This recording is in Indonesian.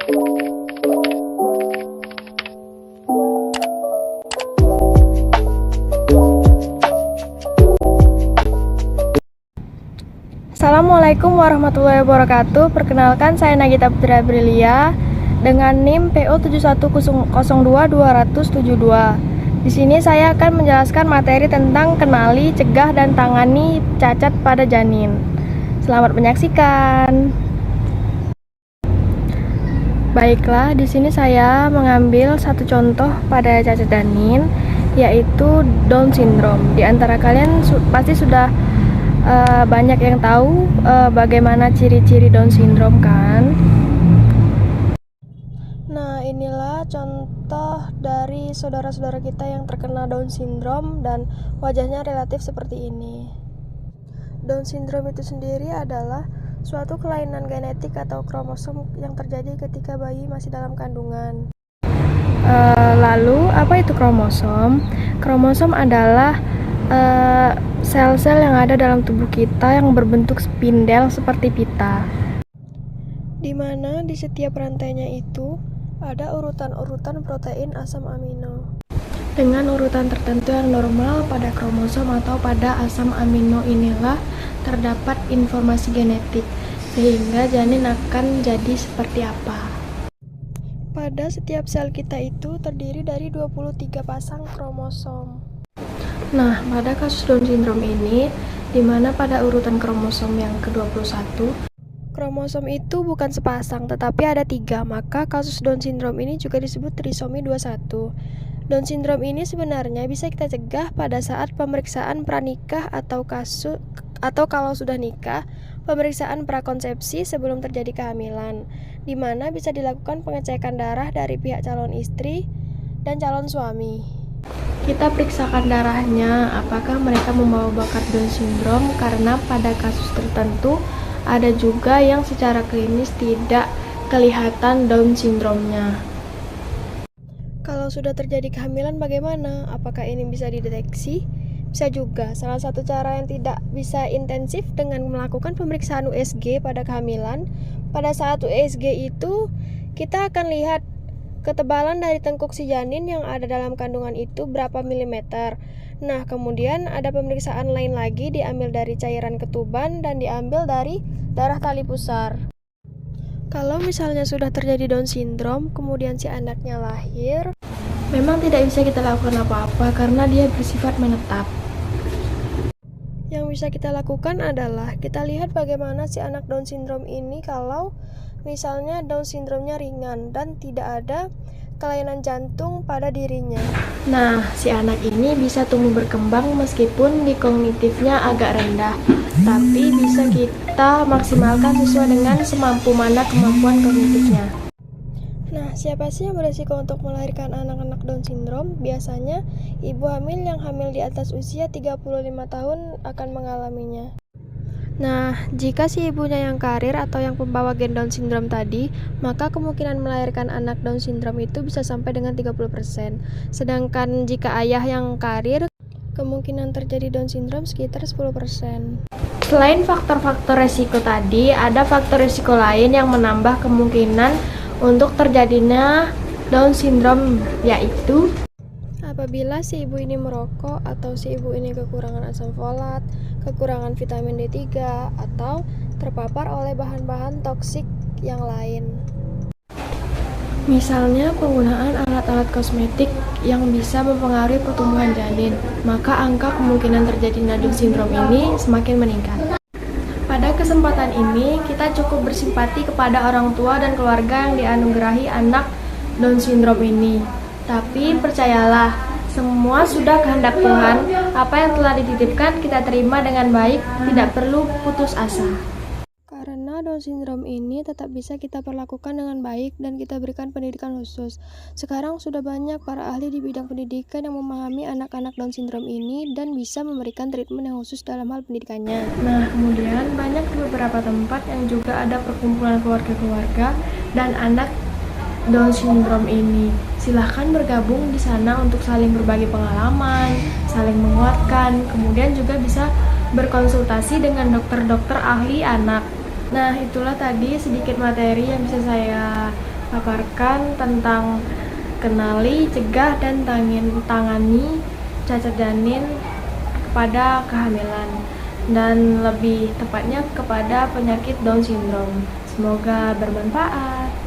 Assalamualaikum warahmatullahi wabarakatuh. Perkenalkan, saya Nagita Putra Brilia dengan NIM PO 7102-272. Di sini saya akan menjelaskan materi tentang kenali, cegah, dan tangani cacat pada janin. Selamat menyaksikan. Baiklah, di sini saya mengambil satu contoh pada cacat janin, yaitu Down syndrome. Di antara kalian pasti sudah banyak yang tahu bagaimana ciri-ciri Down syndrome kan? Nah, inilah contoh dari saudara-saudara kita yang terkena Down syndrome dan wajahnya relatif seperti ini. Down syndrome itu sendiri adalah suatu kelainan genetik atau kromosom yang terjadi ketika bayi masih dalam kandungan. Lalu, apa itu kromosom? Kromosom adalah sel-sel yang ada dalam tubuh kita yang berbentuk spindel seperti pita, di mana di setiap rantainya itu ada urutan-urutan protein asam amino. Dengan urutan tertentu yang normal pada kromosom atau pada asam amino inilah terdapat informasi genetik, sehingga janin akan jadi seperti apa. Pada setiap sel kita itu terdiri dari 23 pasang kromosom. Nah, pada kasus Down syndrome ini, di mana pada urutan kromosom yang ke-21, kromosom itu bukan sepasang, tetapi ada 3, maka kasus Down syndrome ini juga disebut trisomi 21. Down syndrome ini sebenarnya bisa kita cegah pada saat pemeriksaan pranikah atau kalau sudah nikah, pemeriksaan prakonsepsi sebelum terjadi kehamilan, di mana bisa dilakukan pengecekan darah dari pihak calon istri dan calon suami. Kita periksakan darahnya apakah mereka membawa bakat Down syndrome, karena pada kasus tertentu ada juga yang secara klinis tidak kelihatan Down syndrome-nya. Kalau sudah terjadi kehamilan bagaimana? Apakah ini bisa dideteksi? Bisa juga. Salah satu cara yang tidak bisa intensif dengan melakukan pemeriksaan USG pada kehamilan. Pada saat USG itu kita akan lihat ketebalan dari tengkuk si janin yang ada dalam kandungan itu berapa milimeter. Nah, kemudian ada pemeriksaan lain lagi, diambil dari cairan ketuban dan diambil dari darah tali pusar. Kalau misalnya sudah terjadi Down syndrome, kemudian si anaknya lahir, memang tidak bisa kita lakukan apa-apa karena dia bersifat menetap. Yang bisa kita lakukan adalah kita lihat bagaimana si anak Down syndrome ini kalau misalnya Down syndrome-nya ringan dan tidak ada kelainan jantung pada dirinya. Nah, si anak ini bisa tumbuh berkembang meskipun di kognitifnya agak rendah, tapi bisa kita maksimalkan sesuai dengan semampu mana kemampuan kognitifnya. Nah, siapa sih yang beresiko untuk melahirkan anak-anak Down syndrome? Biasanya ibu hamil yang hamil di atas usia 35 tahun akan mengalaminya. Nah, jika si ibunya yang karir atau yang pembawa gen Down syndrome tadi, maka kemungkinan melahirkan anak Down syndrome itu bisa sampai dengan 30%. Sedangkan jika ayah yang karir, kemungkinan terjadi Down syndrome sekitar 10%. Selain faktor-faktor resiko tadi, ada faktor resiko lain yang menambah kemungkinan untuk terjadinya Down syndrome, yaitu apabila si ibu ini merokok atau si ibu ini kekurangan asam folat, kekurangan vitamin D3, atau terpapar oleh bahan-bahan toksik yang lain. Misalnya penggunaan alat-alat kosmetik yang bisa mempengaruhi pertumbuhan janin, maka angka kemungkinan terjadinya Down syndrome ini semakin meningkat. Pada kesempatan ini, kita cukup bersimpati kepada orang tua dan keluarga yang dianugerahi anak Down syndrome ini. Tapi percayalah, semua sudah kehendak Tuhan. Apa yang telah dititipkan kita terima dengan baik, tidak perlu putus asa. Karena Down syndrome ini tetap bisa kita perlakukan dengan baik dan kita berikan pendidikan khusus. Sekarang sudah banyak para ahli di bidang pendidikan yang memahami anak-anak Down syndrome ini dan bisa memberikan treatment yang khusus dalam hal pendidikannya. Nah, kemudian banyak di beberapa tempat yang juga ada perkumpulan keluarga-keluarga dan anak Down syndrome ini. Silahkan bergabung di sana untuk saling berbagi pengalaman, saling menguatkan, kemudian juga bisa berkonsultasi dengan dokter-dokter ahli anak. Nah, itulah tadi sedikit materi yang bisa saya paparkan tentang kenali, cegah, dan tangani cacat janin pada kehamilan, dan lebih tepatnya kepada penyakit Down syndrome. Semoga bermanfaat.